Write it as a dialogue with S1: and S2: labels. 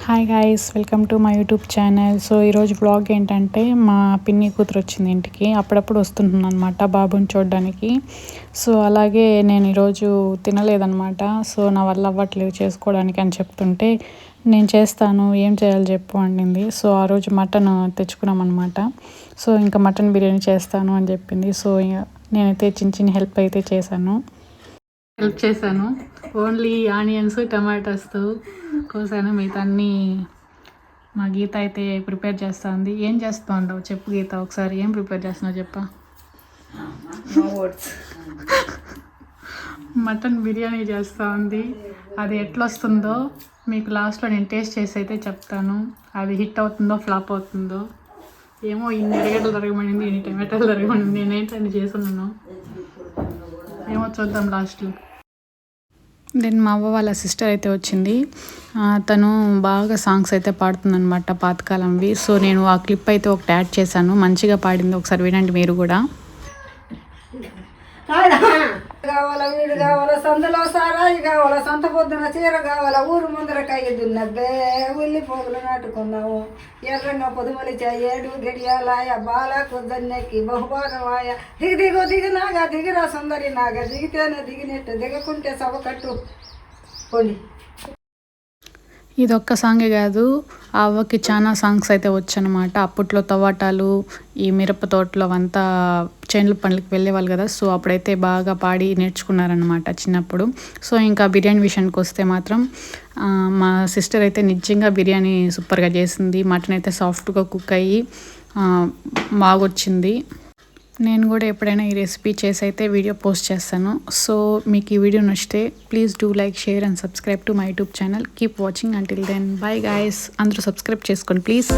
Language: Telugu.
S1: Hi guys, welcome to my YouTube channel. So ఈరోజు వ్లాగ్ ఏంటంటే మా పిన్ని కూతురు వచ్చింది ఇంటికి. అప్పుడప్పుడు వస్తుంటుంది అనమాట బాబుని చూడడానికి. సో అలాగే నేను ఈరోజు తినలేదనమాట. సో నా వల్ల అవ్వట్లేదు చేసుకోవడానికి అని చెప్తుంటే, నేను చేస్తాను ఏం చేయాలో చెప్పు అనింది. సో ఆ రోజు మటన్ తెచ్చుకున్నాం అనమాట. సో ఇంకా మటన్ బిర్యానీ చేస్తాను అని చెప్పింది. సో నేనైతే చిన్న హెల్ప్ అయితే చేశాను. ఓన్లీ ఆనియన్స్ టమాటాస్తో కోసాను. మిగతా అన్నీ మా గీత అయితే ప్రిపేర్ చేస్తుంది. ఏం చేస్తూ ఉండవు చెప్పు గీత, ఒకసారి ఏం ప్రిపేర్ చేస్తున్నావు చెప్పా. మటన్ బిర్యానీ చేస్తూ ఉంది. అది ఎట్లా వస్తుందో మీకు లాస్ట్లో నేను టేస్ట్ చేసి అయితే చెప్తాను. అది హిట్ అవుతుందో ఫ్లాప్ అవుతుందో ఏమో. ఇన్ని ఎరగడ్డలు తరగమనింది, ఇన్ని టమాటాలు తరగమనింది. నేనేంటని చేస్తున్నాను ఏమో, చూద్దాం లాస్ట్లో. దెన్ మా అవ్వ వాళ్ళ సిస్టర్ అయితే వచ్చింది. తను బాగా సాంగ్స్ అయితే పాడుతుందనమాట, పాతకాలంవి. సో నేను ఆ క్లిప్ అయితే ఒకటి యాడ్ చేశాను, మంచిగా పాడింది. ఒకసారి వినండి మీరు కూడా.
S2: కావాలా వీడు కావాలా, సందులో సారాయి కావాలా, సంత పొద్దున చీర కావాలా, ఊరు ముందర కయ్యదున్నబ్బే ఉల్లి పోగులు నాటుకున్నాము, ఎర్రంగా పొదుమలిచా ఏడు గడియాలాయ బాల కొద్దన్నెక్కి బహుభాగమాయ దిగి దిగు దిగి నాగా దిగిరా సుందరి నాగా దిగితేనే దిగినట్టు దిగకుంటే సభ కట్టు పోండి.
S1: ఇదొక్క సాంగే కాదు, ఆ అవ్వకి చాలా సాంగ్స్ అయితే వచ్చనమాట. అప్పట్లో తవ్వాటాలు, ఈ మిరప తోటలో అంతా చేనుల పనులకి వెళ్ళేవాళ్ళు కదా. సో అప్పుడైతే బాగా పాడి నేర్చుకున్నారనమాట చిన్నప్పుడు. సో ఇంకా బిర్యానీ విషయానికి వస్తే మాత్రం మా సిస్టర్ అయితే నిజంగా బిర్యానీ సూపర్గా చేసింది. మటన్ అయితే సాఫ్ట్గా కుక్ అయ్యి బాగొచ్చింది. నేను కూడా ఎప్పుడైనా ఈ రెసిపీ చేసి అయితే వీడియో పోస్ట్ చేస్తాను. సో మీకు ఈ వీడియో నచ్చితే please do like, share and subscribe to my YouTube channel. Keep watching until then. Bye guys. అందరూ సబ్స్క్రైబ్ చేసుకోండి ప్లీజ్.